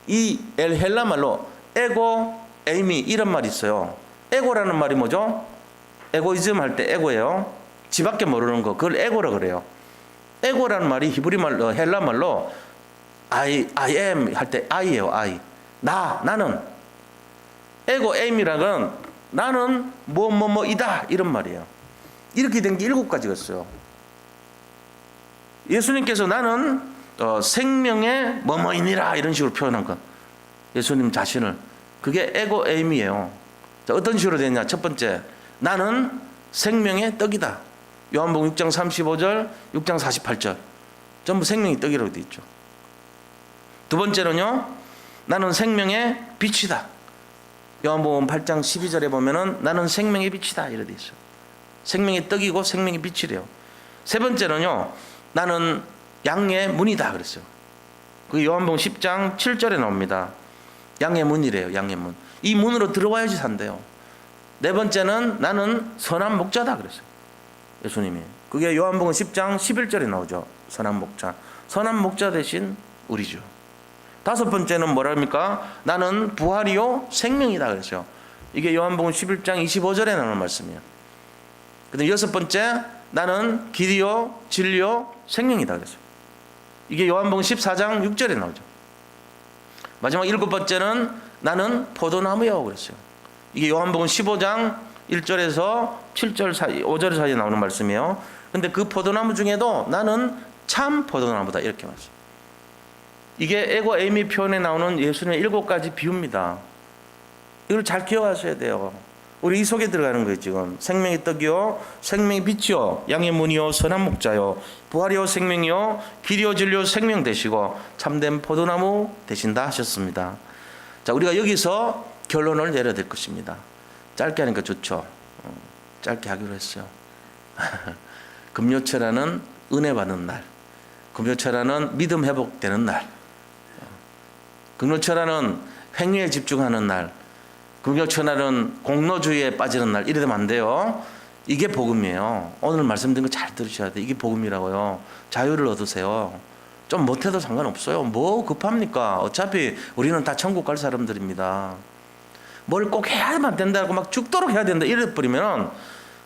이 헬라 말로 에고 에이미 이런 말이 있어요. 에고라는 말이 뭐죠? 에고이즘 할 때 에고예요. 지밖에 모르는 거, 그걸 에고라 그래요. 에고라는 말이 히브리 말로, 헬라 말로 I am 할 때 I예요. I. 나는. 에고 에이미라는 나는 뭐이다 이런 말이에요. 이렇게 된 게 7가지가 있어요. 예수님께서 나는 생명의 뭐뭐이니라 이런 식으로 표현한 것. 예수님 자신을. 그게 에고 에이미예요. 자, 어떤 식으로 되냐? 첫 번째, 나는 생명의 떡이다. 요한복음 6장 35절, 6장 48절. 전부 생명의 떡이라고 되어 있죠. 두 번째는요, 나는 생명의 빛이다. 요한복음 8장 12절에 보면은 나는 생명의 빛이다 이렇게 되어 있어요. 생명의 떡이고 생명의 빛이래요. 세 번째는요, 나는 양의 문이다 그랬어요. 그 요한복음 10장 7절에 나옵니다. 양의 문이래요. 양의 문. 이 문으로 들어와야지 산대요. 네 번째는 나는 선한 목자다 그랬어요. 예수님이. 그게 요한복음 10장 11절에 나오죠. 선한 목자. 선한 목자 대신 우리죠. 다섯 번째는 뭐랍니까? 나는 부활이요 생명이다 그랬어요. 이게 요한복음 11장 25절에 나오는 말씀이에요. 그다음 여섯 번째, 나는 길이요 진리요 생명이다 그랬어요. 이게 요한복음 14장 6절에 나오죠. 마지막 일곱 번째는 나는 포도나무요 그랬어요. 이게 요한복음 15장 1절에서 7절 사이, 5절 사이에 나오는 말씀이에요. 근데 그 포도나무 중에도 나는 참 포도나무다 이렇게 말했어요. 이게 에고 에이미 표현에 나오는 예수님의 일곱 가지 비유입니다. 이걸 잘 기억하셔야 돼요. 우리 이 속에 들어가는 거예요. 지금 생명의 떡이요 생명의 빛이요 양의 문이요 선한 목자요 부활이요 생명이요 길이요 진리요 생명 되시고 참된 포도나무 되신다 하셨습니다. 자, 우리가 여기서 결론을 내려야 될 것입니다. 짧게 하니까 좋죠. 짧게 하기로 했어요. 금요철하는 은혜 받는 날, 금요철하는 믿음 회복되는 날, 금요철하는 행위에 집중하는 날, 금요철하는 공로주의에 빠지는 날, 이래 되면 안 돼요. 이게 복음이에요. 오늘 말씀드린 거 잘 들으셔야 돼요. 이게 복음이라고요. 자유를 얻으세요. 좀 못해도 상관없어요. 뭐 급합니까? 어차피 우리는 다 천국 갈 사람들입니다. 뭘 꼭 해야만 된다고 막 죽도록 해야 된다 이래 버리면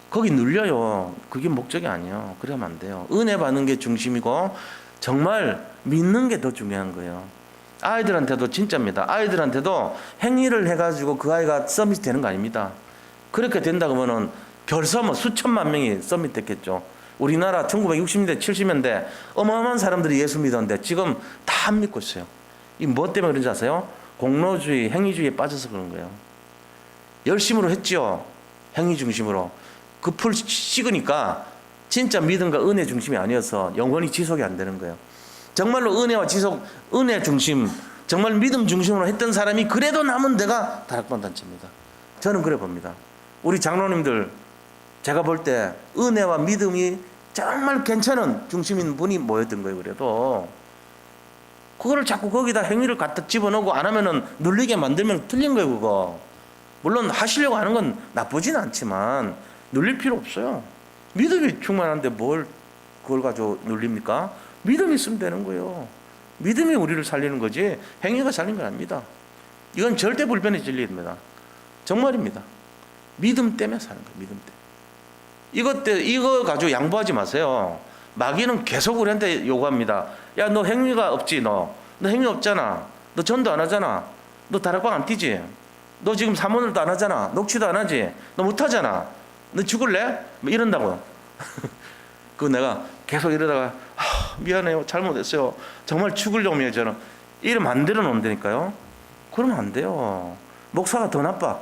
거기 눌려요. 그게 목적이 아니에요. 그러면 안 돼요. 은혜 받는 게 중심이고 정말 믿는 게 더 중요한 거예요. 아이들한테도 진짜입니다. 아이들한테도 행위를 해가지고 그 아이가 서밋 되는 거 아닙니다. 그렇게 된다 그러면은 벌써 뭐 수천만 명이 서밋 됐겠죠. 우리나라 1960년대 70년대 어마어마한 사람들이 예수 믿었는데 지금 다 안 믿고 있어요. 이 뭐 때문에 그런지 아세요? 공로주의, 행위주의에 빠져서 그런 거예요. 열심으로 했지요. 행위 중심으로. 그 풀 식으니까 진짜 믿음과 은혜 중심이 아니어서 영원히 지속이 안 되는 거예요. 정말로 은혜와 지속, 은혜 중심, 정말 믿음 중심으로 했던 사람이 그래도 남은 데가 다락방 단체입니다. 저는 그래 봅니다. 우리 장로님들 제가 볼 때 은혜와 믿음이 정말 괜찮은 중심인 분이 모였던 거예요. 그래도 그거를 자꾸 거기다 행위를 갖다 집어넣고 안 하면은 눌리게 만들면 틀린 거예요. 그거 물론 하시려고 하는 건 나쁘진 않지만 눌릴 필요 없어요. 믿음이 충만한데 뭘 그걸 가지고 눌립니까? 믿음이 있으면 되는 거예요. 믿음이 우리를 살리는 거지 행위가 살리는 건 아닙니다. 이건 절대 불변의 진리입니다. 정말입니다. 믿음 때문에 사는 거예요. 믿음 때문에. 이거 가지고 양보하지 마세요. 마귀는 계속 우리한테 요구합니다. 야, 너 행위가 없지. 너 행위 없잖아. 너 전도 안 하잖아. 너 다락방 안 뛰지. 너 지금 사모늘도 안 하잖아. 녹취도 안 하지. 너 못하잖아. 너 죽을래? 뭐 이런다고요. 그 내가 계속 이러다가 미안해요. 잘못했어요. 정말 죽으려고 저는 이러면 안 되는 온다니까요. 그러면 안 돼요. 목사가 더 나빠.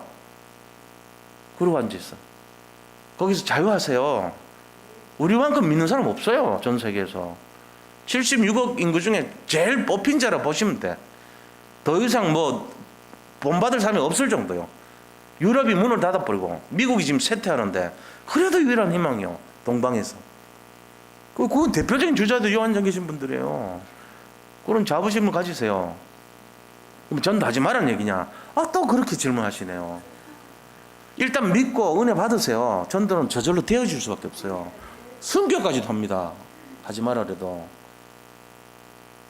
그러고 앉아있어. 거기서 자유하세요. 우리만큼 믿는 사람 없어요. 전 세계에서 76억 인구 중에 제일 뽑힌 자라 보시면 돼. 더 이상 뭐 본받을 사람이 없을 정도요. 유럽이 문을 닫아버리고 미국이 지금 쇠퇴하는데 그래도 유일한 희망이요. 동방에서. 그건 대표적인 주자도 요한장 계신 분들이에요. 그런 자부심을 가지세요. 그럼 전도 하지 말라는 얘기냐? 또 그렇게 질문하시네요. 일단 믿고 은혜 받으세요. 전도는 저절로 되어질 수밖에 없어요. 순교까지도 합니다. 하지 말아 그래도.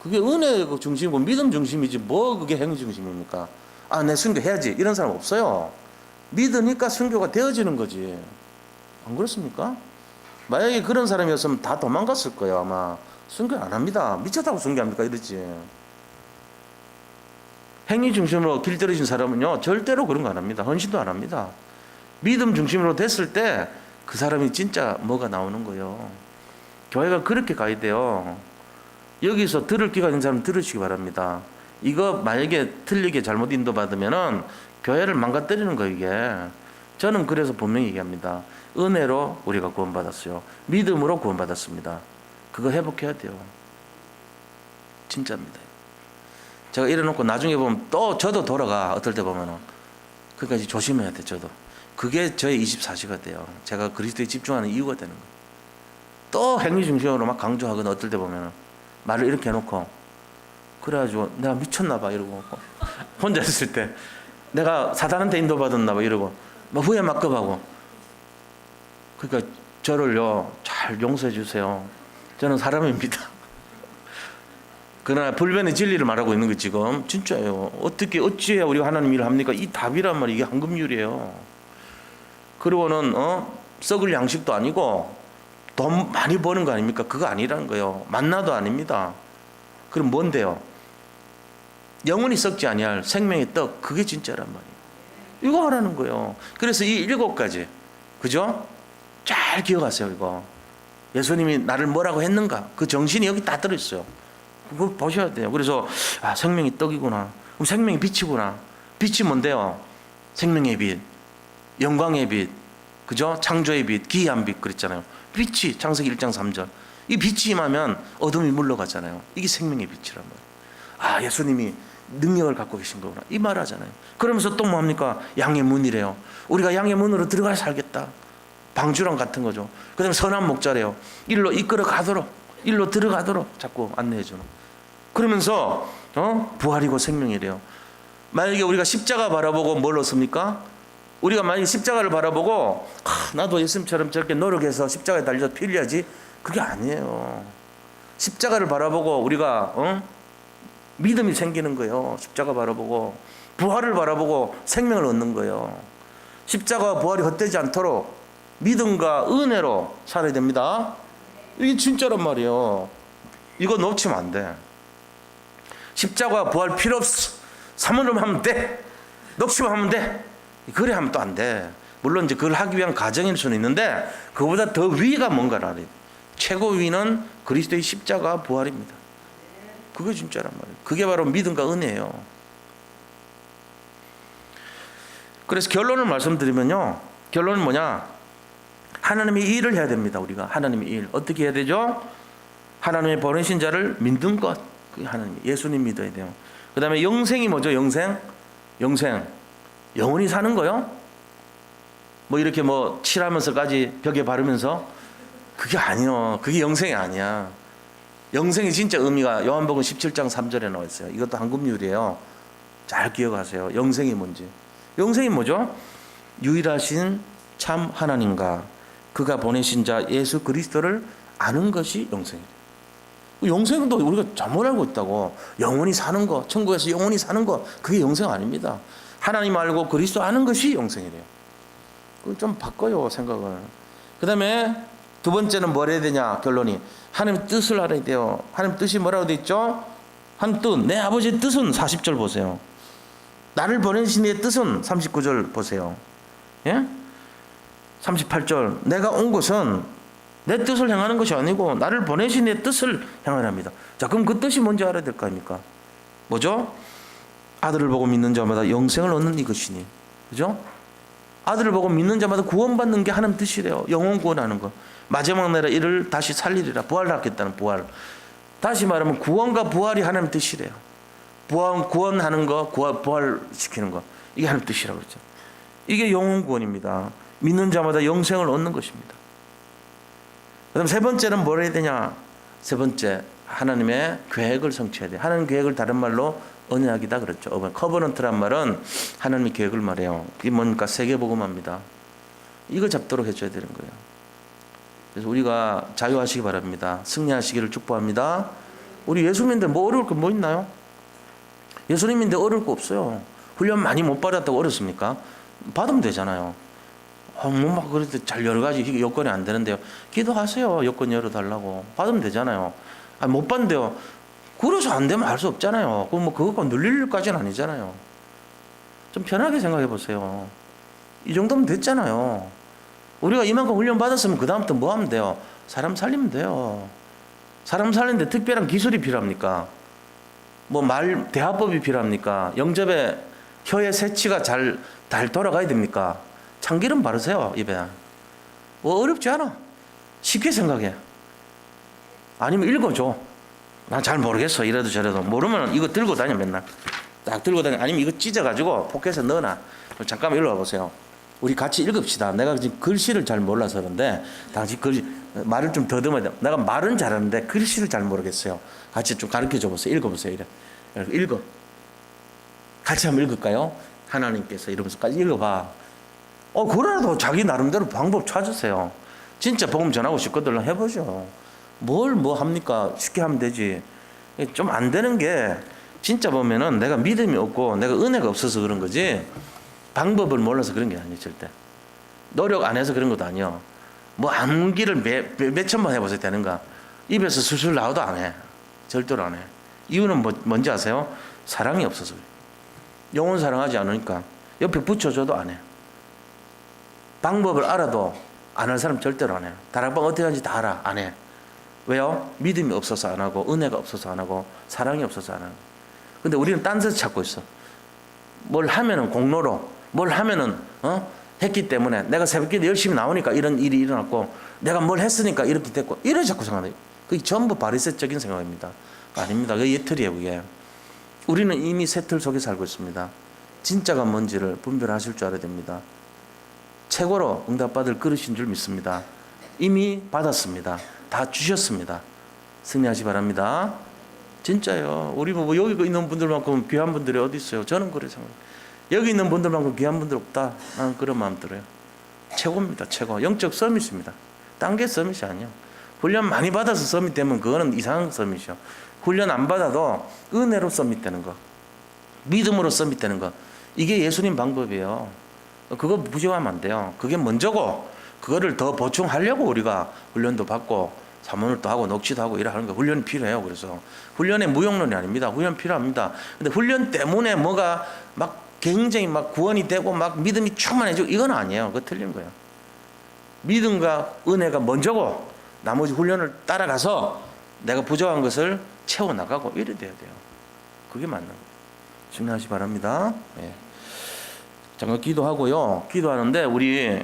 그게 은혜 중심이고 믿음 중심이지 뭐 그게 행위 중심입니까? 내 순교해야지 이런 사람 없어요. 믿으니까 순교가 되어지는 거지. 안 그렇습니까? 만약에 그런 사람이었으면 다 도망갔을 거예요. 아마 순교 안 합니다. 미쳤다고 순교합니까? 이러지. 행위 중심으로 길들여진 사람은요 절대로 그런 거 안 합니다. 헌신도 안 합니다. 믿음 중심으로 됐을 때 그 사람이 진짜 뭐가 나오는 거예요. 교회가 그렇게 가야 돼요. 여기서 들을 기가 있는 사람 들으시기 바랍니다. 이거 만약에 틀리게 잘못 인도받으면은 교회를 망가뜨리는 거예요. 이게 저는 그래서 분명히 얘기합니다. 은혜로 우리가 구원받았어요. 믿음으로 구원받았습니다. 그거 회복해야 돼요. 진짜입니다. 제가 이래놓고 나중에 보면 또 저도 돌아가. 어떨 때 보면은 그까지 조심해야 돼. 저도 그게 저의 24시가 돼요. 제가 그리스도에 집중하는 이유가 되는 거예요. 또 행위 중심으로 막 강조하거나 어떨 때 보면은 말을 이렇게 해놓고 그래가지고 내가 미쳤나 봐 이러고 혼자 있을 때 내가 사단한테 인도받았나 봐 이러고 막 후회 막 급하고. 그러니까 저를요 잘 용서해 주세요. 저는 사람입니다. 그러나 불변의 진리를 말하고 있는 거 지금 진짜예요. 어찌해야 우리가 하나님 일을 합니까? 이 답이란 말이 이게 황금률이에요. 그리고는 썩을 양식도 아니고 돈 많이 버는 거 아닙니까? 그거 아니라는 거예요. 만나도 아닙니다. 그럼 뭔데요? 영원히 썩지 아니할 생명의 떡, 그게 진짜란 말이에요. 이거 하라는 거예요. 그래서 이 7가지, 그죠? 잘 기억하세요. 이거 예수님이 나를 뭐라고 했는가, 그 정신이 여기 다 들어있어요. 그거 보셔야 돼요. 그래서 생명이 떡이구나, 그럼 생명이 빛이구나. 빛이 뭔데요? 생명의 빛, 영광의 빛, 그죠? 창조의 빛, 기이한 빛 그랬잖아요. 빛이 창세기 1장 3절. 이 빛이 임하면 어둠이 물러가잖아요. 이게 생명의 빛이란 말이에요. 예수님이 능력을 갖고 계신 거구나, 이 말 하잖아요. 그러면서 또 뭐합니까? 양의 문이래요. 우리가 양의 문으로 들어가 살겠다. 방주랑 같은 거죠. 그 다음에 선한 목자래요. 일로 이끌어 가도록, 일로 들어가도록 자꾸 안내해 주는. 그러면서 부활이고 생명이래요. 만약에 우리가 십자가 바라보고 뭘 얻습니까? 우리가 만약에 십자가를 바라보고 나도 예수님처럼 저렇게 노력해서 십자가에 달려서 피 흘려야지, 그게 아니에요. 십자가를 바라보고 우리가 믿음이 생기는 거예요. 십자가 바라보고 부활을 바라보고 생명을 얻는 거예요. 십자가와 부활이 헛되지 않도록 믿음과 은혜로 살아야 됩니다. 이게 진짜란 말이에요. 이거 놓치면 안 돼. 십자가와 부활 필요 없어. 사모님 하면 돼. 녹취만 하면 돼. 그래 하면 또 안 돼. 물론 이제 그걸 하기 위한 과정일 수는 있는데, 그거보다 더 위가 뭔가를 알아야 돼. 최고 위는 그리스도의 십자가 부활입니다. 그게 진짜란 말이에요. 그게 바로 믿음과 은혜예요. 그래서 결론을 말씀드리면요, 결론은 뭐냐? 하나님의 일을 해야 됩니다. 우리가 하나님의 일 어떻게 해야 되죠? 하나님의 보내신 자를 믿는 것, 그게 하나님, 예수님 믿어야 돼요. 그 다음에 영생이 뭐죠? 영생 영원히 사는 거요? 뭐 이렇게 뭐 칠하면서까지 벽에 바르면서, 그게 아니요. 그게 영생이 아니야. 영생이 진짜 의미가 요한복음 17장 3절에 나와 있어요. 이것도 한금률이에요. 잘 기억하세요. 영생이 뭔지. 영생이 뭐죠? 유일하신 참 하나님과 그가 보내신 자 예수 그리스도를 아는 것이 영생이에요. 영생도 우리가 잘못 알고 있다고. 영원히 사는 거, 천국에서 영원히 사는 거, 그게 영생 아닙니다. 하나님 알고 그리스도 아는 것이 영생이래요. 그걸 좀 바꿔요, 생각을. 그 다음에 두 번째는 뭘 해야 되냐? 결론이 하나님 뜻을 알아야 돼요. 하나님 뜻이 뭐라고 돼 있죠? 하나님 뜻, 내 아버지의 뜻은 40절 보세요. 나를 보내신 이의 뜻은 39절 보세요. 예? 38절, 내가 온 것은 내 뜻을 행하는 것이 아니고 나를 보내신 이의 뜻을 행하랍니다. 자, 그럼 그 뜻이 뭔지 알아야 될 거 아닙니까? 뭐죠? 아들을 보고 믿는 자마다 영생을 얻는 이것이니, 그죠? 아들을 보고 믿는 자마다 구원받는 게 하나님 뜻이래요. 영혼 구원하는 거. 마지막 날에 이를 다시 살리리라. 부활하겠다는 부활. 다시 말하면 구원과 부활이 하나님 뜻이래요. 구원하는 거, 부활시키는 거, 이게 하나님 뜻이라고 그랬죠. 이게 영혼 구원입니다. 믿는 자마다 영생을 얻는 것입니다. 그다음 세 번째는 뭘 해야 되냐? 세 번째, 하나님의 계획을 성취해야 돼. 하나님 계획을 다른 말로 언약이다 그랬죠. 커버넌트란 말은 하나님의 계획을 말해요. 이게 뭔가 세계복음화입니다. 이걸 잡도록 해줘야 되는 거예요. 그래서 우리가 자유하시기 바랍니다. 승리하시기를 축복합니다. 우리 예수님인데 뭐 어려울 거 뭐 있나요? 예수님인데 어려울 거 없어요. 훈련 많이 못 받았다고 어렵습니까? 받으면 되잖아요. 막 그래도 잘 여러 가지 여건이 안 되는데요. 기도하세요. 여건 열어달라고. 받으면 되잖아요. 못 받는데요. 그래서 안 되면 할 수 없잖아요. 그럼 뭐 그거 늘릴 일까지는 아니잖아요. 좀 편하게 생각해 보세요. 이 정도면 됐잖아요. 우리가 이만큼 훈련 받았으면 그 다음부터 뭐 하면 돼요? 사람 살리면 돼요. 사람 살리는데 특별한 기술이 필요합니까? 뭐 대화법이 필요합니까? 영접에 혀의 새치가 잘 돌아가야 됩니까? 참기름 바르세요, 입에. 뭐 어렵지 않아. 쉽게 생각해. 아니면 읽어줘. 난 잘 모르겠어. 이래도 저래도. 모르면 이거 들고 다녀, 맨날. 딱 들고 다녀. 아니면 이거 찢어가지고 포켓에 넣어놔. 잠깐만 일로 와보세요. 우리 같이 읽읍시다. 내가 지금 글씨를 잘 몰라서 그런데, 당신 말을 좀 더듬어야 돼. 내가 말은 잘하는데 글씨를 잘 모르겠어요. 같이 좀 가르쳐 줘보세요. 읽어보세요. 이래. 읽어. 같이 한번 읽을까요? 하나님께서 이러면서까지 읽어봐. 그래도 자기 나름대로 방법 찾으세요. 진짜 복음 전하고 싶거든 해보죠. 뭘 뭐 합니까? 쉽게 하면 되지. 좀 안 되는 게 진짜 보면은 내가 믿음이 없고 내가 은혜가 없어서 그런 거지 방법을 몰라서 그런 게 아니에요. 절대 노력 안 해서 그런 것도 아니요. 뭐 암기를 몇 천번 해보세요. 되는가? 입에서 술술 나와도 안 해. 절대로 안 해. 이유는 뭔지 아세요? 사랑이 없어서 그래요. 영혼 사랑하지 않으니까 옆에 붙여줘도 안 해. 방법을 알아도 안 할 사람 절대로 안 해요. 다락방 어떻게 하는지 다 알아. 안 해. 왜요? 믿음이 없어서 안 하고 은혜가 없어서 안 하고 사랑이 없어서 안 하고. 근데 우리는 딴 데서 찾고 있어. 뭘 하면은 공로로 뭘 하면은 했기 때문에 내가 새벽기도 열심히 나오니까 이런 일이 일어났고 내가 뭘 했으니까 이렇게 됐고 이래 자꾸 생각해요. 그게 전부 바리새적인 생각입니다. 아닙니다. 그게 예틀이에요. 그게. 우리는 이미 새 틀 속에 살고 있습니다. 진짜가 뭔지를 분별하실 줄 알아야 됩니다. 최고로 응답받을 그릇인 줄 믿습니다. 이미 받았습니다. 다 주셨습니다. 승리하시 바랍니다. 진짜요. 우리 뭐 여기 있는 분들만큼 귀한 분들이 어디 있어요? 저는 그래 생각해요. 여기 있는 분들만큼 귀한 분들 없다. 나는 그런 마음 들어요. 최고입니다. 최고. 영적 서밋입니다. 딴 게 서밋이 아니에요. 훈련 많이 받아서 서밋 되면 그거는 이상한 서밋이요. 훈련 안 받아도 은혜로 서밋 되는 거, 믿음으로 서밋 되는 거, 이게 예수님 방법이에요. 그거 부정하면 안 돼요. 그게 먼저고 그거를 더 보충하려고 우리가 훈련도 받고 사모님도 하고 녹취도 하고 이래 하는 거. 훈련이 필요해요. 그래서 훈련의 무용론이 아닙니다. 훈련 필요합니다. 근데 훈련 때문에 뭐가 막 굉장히 막 구원이 되고 막 믿음이 충만해지고 이건 아니에요. 그거 틀린 거예요. 믿음과 은혜가 먼저고 나머지 훈련을 따라가서 내가 부족한 것을 채워나가고 이래 돼야 돼요. 그게 맞는 거예요. 증명하시 바랍니다. 예. 잠깐 기도하고요. 기도하는데 우리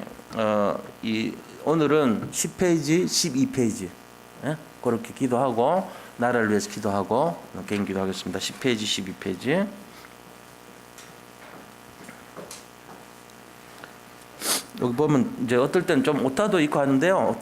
오늘은 10페이지, 12페이지 예? 그렇게 기도하고 나라를 위해서 기도하고 개인 기도하겠습니다. 10페이지, 12페이지 여기 보면 이제 어떨 때는 좀 오타도 있고 하는데요.